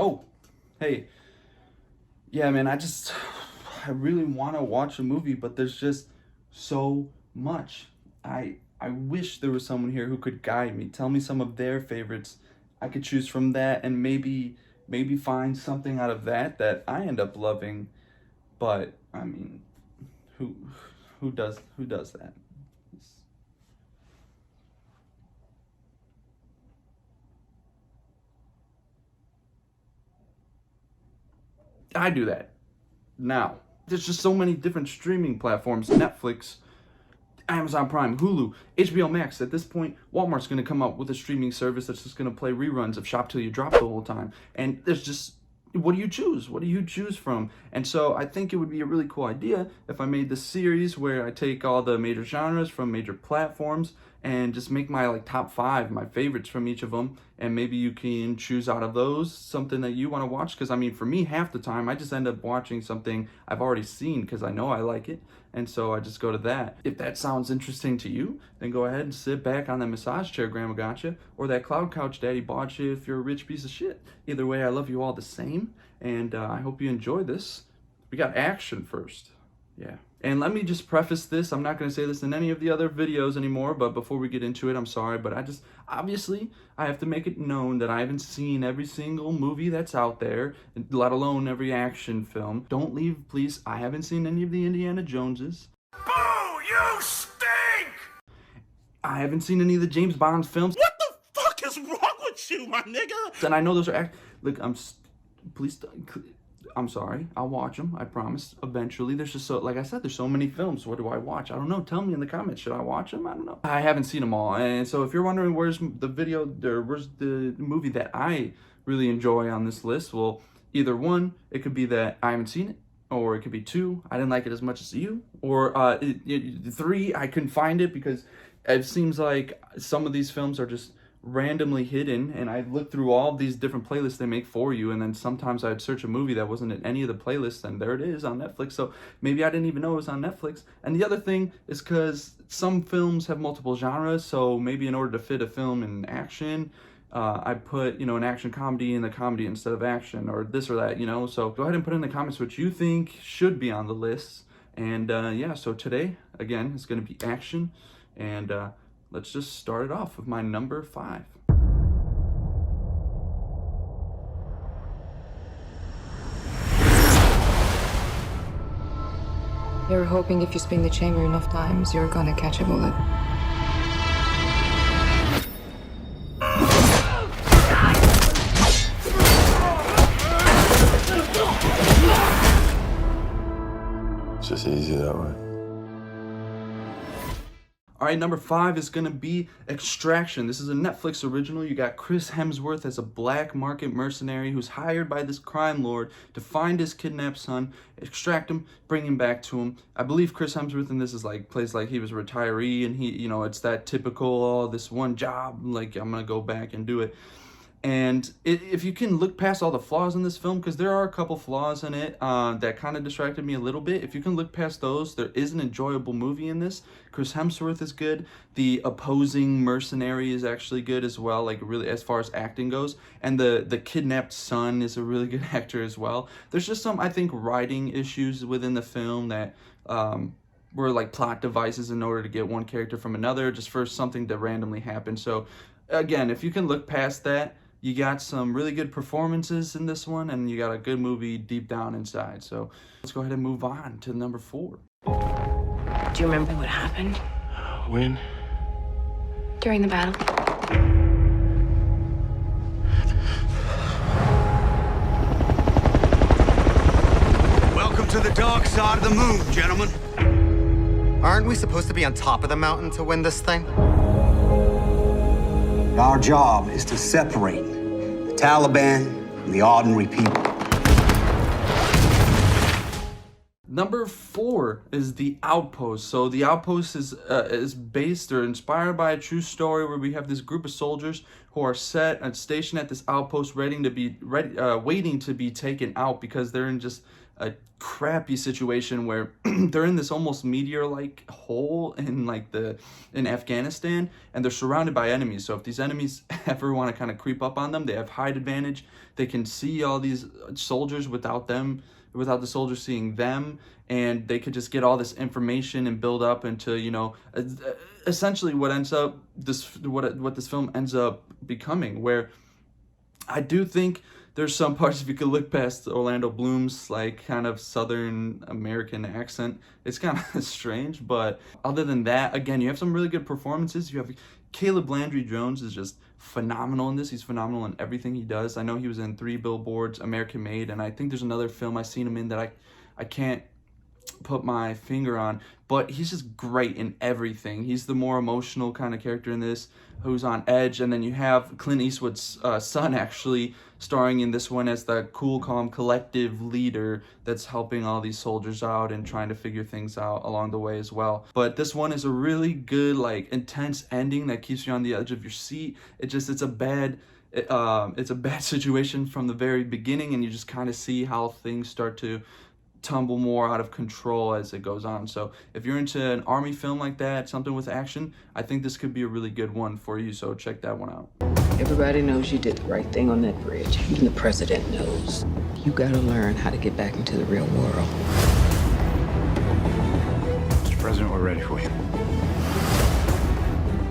Oh, hey, yeah, man, I really want to watch a movie, but there's just so much. I wish there was someone here who could guide me, tell me some of their favorites. I could choose from that and maybe find something out of that I end up loving. But I mean, who who does that? I do that now. There's just so many different streaming platforms: Netflix, Amazon Prime, Hulu, HBO Max. At this point, Walmart's going to come up with a streaming service that's just going to play reruns of Shop Till You Drop the whole time. And there's just, what do you choose? What do you choose from? And so I think it would be a really cool idea if I made this series where I take all the major genres from major platforms and just make my like top five, my favorites from each of them. And maybe you can choose out of those something that you want to watch. Because I mean, for me, half the time I just end up watching something I've already seen because I know I like it. And so I just go to that. If that sounds interesting to you, then go ahead and sit back on that massage chair Grandma got you, or that cloud couch Daddy bought you if you're a rich piece of shit. Either way, I love you all the same, and I hope you enjoy this. We got action first. Yeah. And let me just preface this. I'm not going to say this in any of the other videos anymore, but before we get into it, I'm sorry, but obviously, I have to make it known that I haven't seen every single movie that's out there, let alone every action film. Don't leave, please. I haven't seen any of the Indiana Joneses. Boo! You stink! I haven't seen any of the James Bond films. What the fuck is wrong with you, my nigga? And I know those are look, please, I'm sorry. I'll watch them. I promise. Eventually. There's just like I said, there's so many films. What do I watch? I don't know. Tell me in the comments. Should I watch them? I don't know. I haven't seen them all. And so if you're wondering where's the movie that I really enjoy on this list, well, either one, it could be that I haven't seen it, or it could be two, I didn't like it as much as you, or three, I couldn't find it because it seems like some of these films are just randomly hidden, and I looked through all of these different playlists they make for you, and then sometimes I'd search a movie that wasn't in any of the playlists, and there it is on Netflix. So maybe I didn't even know it was on Netflix. And the other thing is because some films have multiple genres, so maybe in order to fit a film in action, I put, an action comedy in the comedy instead of action, or this or that, So go ahead and put in the comments what you think should be on the list. And yeah, so today, again, it's going to be action, and let's just start it off with my number 5. You're hoping if you spin the chamber enough times, you're gonna catch a bullet. It's just easy that way. All right, number 5 is going to be Extraction. This is a Netflix original. You got Chris Hemsworth as a black market mercenary who's hired by this crime lord to find his kidnapped son, extract him, bring him back to him. I believe Chris Hemsworth in this is plays like he was a retiree, and he, it's that typical, this one job, like I'm going to go back and do it. And if you can look past all the flaws in this film, because there are a couple flaws in it that kind of distracted me a little bit. If you can look past those, there is an enjoyable movie in this. Chris Hemsworth is good. The opposing mercenary is actually good as well, like really as far as acting goes. And the kidnapped son is a really good actor as well. There's just some, I think, writing issues within the film that were like plot devices in order to get one character from another, just for something to randomly happen. So again, if you can look past that, you got some really good performances in this one, and you got a good movie deep down inside. So let's go ahead and move on to number 4. Do you remember what happened? When? During the battle? Welcome to the dark side of the moon, gentlemen. Aren't we supposed to be on top of the mountain to win this thing? Our job is to separate the Taliban from the ordinary people. Number 4 is The Outpost. So The Outpost is based or inspired by a true story where we have this group of soldiers who are set and stationed at this outpost, waiting to be taken out because they're in just a crappy situation where they're in this almost meteor-like hole in Afghanistan, and they're surrounded by enemies. So if these enemies ever want to kind of creep up on them, they have height advantage. They can see all these soldiers without the soldiers seeing them, and they could just get all this information and build up into, you know, essentially what this film ends up becoming, where I do think there's some parts, if you could look past Orlando Bloom's like kind of Southern American accent, it's kind of strange. But other than that, again, you have some really good performances. You have Caleb Landry Jones is just phenomenal in this. He's phenomenal in everything he does. I know he was in 3 Billboards, American Made, and I think there's another film I've seen him in that I can't put my finger on, but he's just great in everything. He's the more emotional kind of character in this, who's on edge. And then you have Clint Eastwood's son actually starring in this one as the cool, calm, collective leader that's helping all these soldiers out and trying to figure things out along the way as well. But this one is a really good, like, intense ending that keeps you on the edge of your seat. It's a bad situation from the very beginning, and you just kind of see how things start to tumble more out of control as it goes on. So if you're into an army film like that, something with action, I think this could be a really good one for you, so check that one out. Everybody knows you did the right thing on that bridge. Even the president knows. You gotta learn how to get back into the real world. Mr. President, we're ready for you.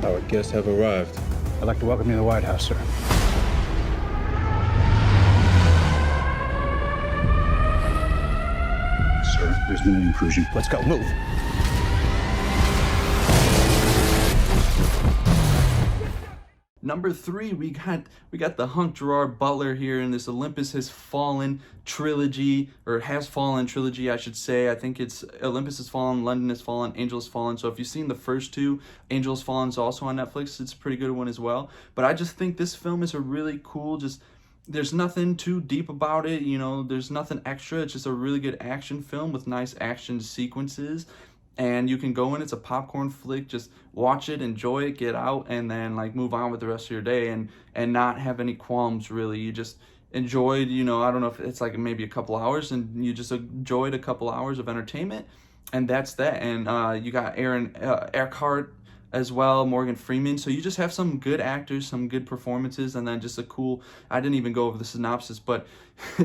Our guests have arrived. I'd like to welcome you to the White House, sir. Sir, there's been an intrusion. Let's go, move. Number 3, we got the hunk Gerard Butler here in this Olympus Has Fallen trilogy, or Has Fallen trilogy, I should say. I think it's Olympus Has Fallen, London Has Fallen, Angel Has Fallen. So if you've seen the first 2, Angel Has Fallen is also on Netflix. It's a pretty good one as well. But I just think this film is a really cool, there's nothing too deep about it, you know, there's nothing extra. It's just a really good action film with nice action sequences. And you can go in, it's a popcorn flick, just watch it, enjoy it, get out, and then like move on with the rest of your day and not have any qualms really. You just enjoyed, you know, I don't know if it's like maybe a couple hours, and you just enjoyed a couple hours of entertainment, and that's that. And you got Aaron Eckhart as well, Morgan Freeman. So you just have some good actors, some good performances, and then just a cool, I didn't even go over the synopsis, but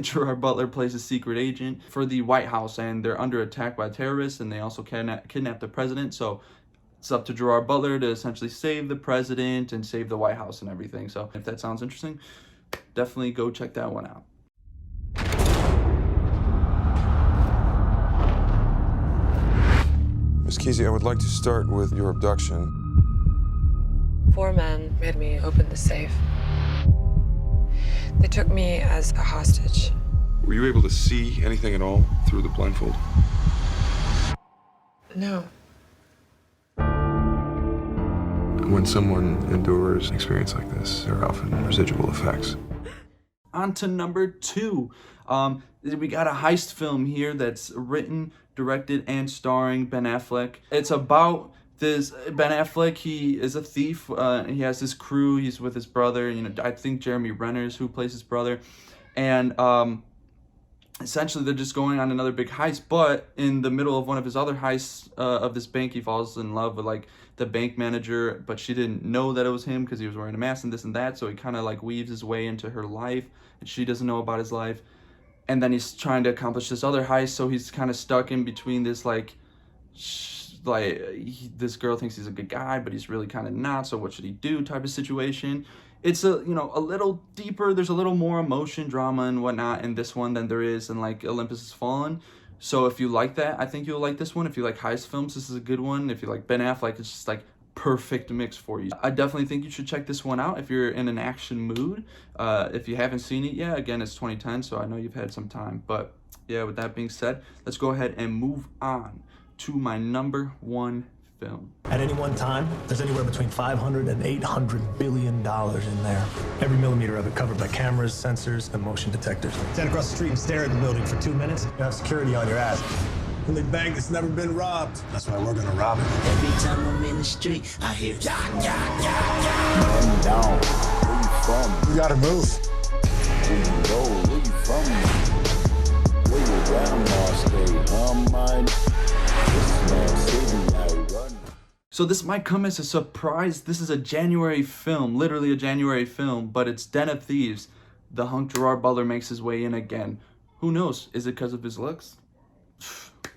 Gerard Butler plays a secret agent for the White House, and they're under attack by terrorists, and they also kidnap the president. So it's up to Gerard Butler to essentially save the president and save the White House and everything. So if that sounds interesting, definitely go check that one out. Miss Kesey, I would like to start with your abduction. 4 men made me open the safe. They took me as a hostage. Were you able to see anything at all through the blindfold? No. When someone endures an experience like this, there are often residual effects. On to number 2. We got a heist film here that's written, directed, and starring Ben Affleck. It's about this Ben Affleck. He is a thief. He has this crew. He's with his brother. You know, I think Jeremy Renner's who plays his brother, and essentially they're just going on another big heist. But in the middle of one of his other heists of this bank, he falls in love with like the bank manager, but she didn't know that it was him because he was wearing a mask and this and that. So he kind of like weaves his way into her life, and she doesn't know about his life. And then he's trying to accomplish this other heist, so he's kind of stuck in between this this girl thinks he's a good guy, but he's really kind of not. So what should he do? Type of situation. It's a little deeper. There's a little more emotion, drama, and whatnot in this one than there is in like Olympus Has Fallen. So if you like that, I think you'll like this one. If you like heist films, this is a good one. If you like Ben Affleck, it's just like perfect mix for you. I definitely think you should check this one out if you're in an action mood. If you haven't seen it yet, again, it's 2010, so I know you've had some time. But yeah, with that being said, let's go ahead and move on to my number 1 film. At any one time, there's anywhere between $500 and $800 billion in there. Every millimeter of it covered by cameras, sensors, and motion detectors. Stand across the street and stare at the building for 2 minutes. You have security on your ass. The bank that's never been robbed. That's why we're gonna rob it. Every time I'm in the street, I hear ya, ya, ya, ya. Man down. Where you from? We gotta move. Where you go? Where you from? where your grandma stay. Mine. This man city I run. So this might come as a surprise. This is a January film, literally a January film, but it's Den of Thieves. The hunk Gerard Butler makes his way in again. Who knows? Is it because of his looks?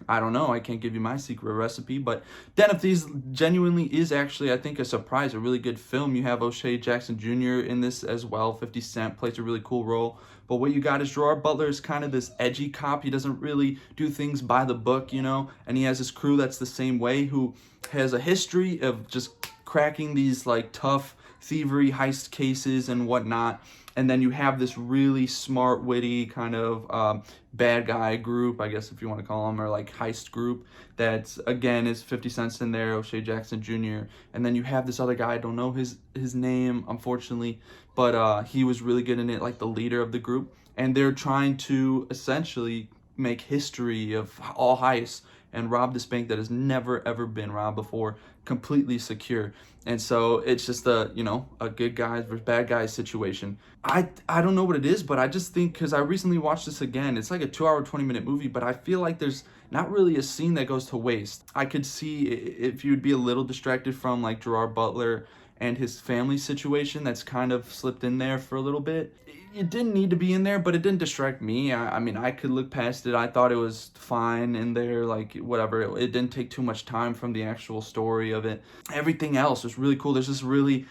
I don't know. I can't give you my secret recipe, but Den of Thieves genuinely is actually, I think, a surprise, a really good film. You have O'Shea Jackson Jr. in this as well. 50 Cent plays a really cool role. But what you got is Gerard Butler is kind of this edgy cop. He doesn't really do things by the book, you know, and he has this crew that's the same way, who has a history of just cracking these like tough thievery heist cases and whatnot. And then you have this really smart, witty kind of bad guy group, I guess if you want to call them, or like heist group that, again, is 50 Cent in there, O'Shea Jackson Jr. And then you have this other guy, I don't know his name, unfortunately, but he was really good in it, like the leader of the group. And they're trying to essentially make history of all heists and rob this bank that has never, ever been robbed before, completely secure. And so it's just a, you know, a good guys versus bad guys situation. I don't know what it is, but I just think, because I recently watched this again, it's like a 2-hour, 20-minute movie, but I feel like there's not really a scene that goes to waste. I could see if you'd be a little distracted from like Gerard Butler and his family situation that's kind of slipped in there for a little bit. It didn't need to be in there, but it didn't distract me. I mean, I could look past it. I thought it was fine in there, like whatever. It didn't take too much time from the actual story of it. Everything else was really cool. There's this really,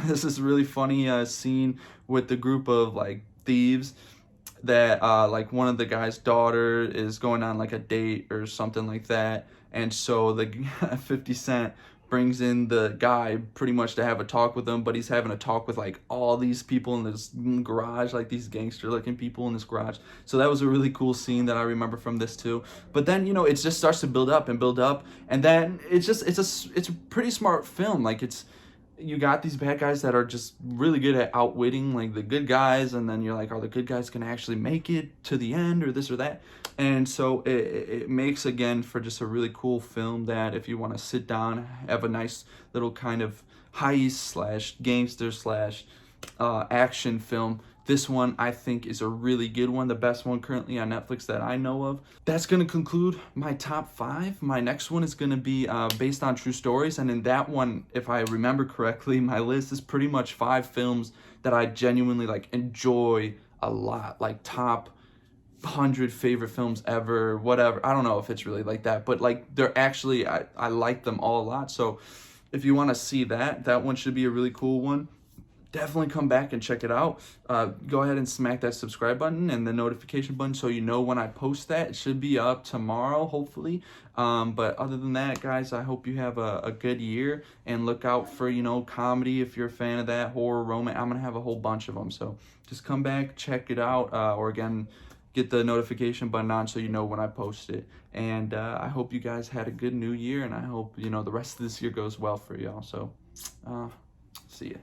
this is really funny scene with the group of like thieves that like one of the guy's daughter is going on like a date or something like that. And so the 50 Cent brings in the guy pretty much to have a talk with him, but he's having a talk with like all these people in this garage, like these gangster looking people in this garage. So that was a really cool scene that I remember from this too. But then, you know, it just starts to build up, and then it's a pretty smart film. Like you got these bad guys that are just really good at outwitting like the good guys, and then you're like, are the good guys gonna actually make it to the end, or this or that? And so it makes, again, for just a really cool film that if you want to sit down, have a nice little kind of heist slash gangster slash action film, this one I think is a really good one, the best one currently on Netflix that I know of. That's going to conclude my top 5. My next one is going to be based on true stories, and in that one, if I remember correctly, my list is pretty much 5 films that I genuinely like enjoy a lot, like top 100 favorite films ever, whatever. I don't know if it's really like that, but like they're actually, I like them all a lot. So if you want to see that one should be a really cool one. Definitely come back and check it out. Go ahead and smack that subscribe button and the notification button so you know when I post that. It should be up tomorrow, hopefully. But other than that, guys, I hope you have a good year, and look out for, you know, comedy if you're a fan of that, horror, romance. I'm gonna have a whole bunch of them, so just come back, check it out, or again, get the notification button on so you know when I post it. And I hope you guys had a good new year, and I hope, you know, the rest of this year goes well for y'all. So see ya.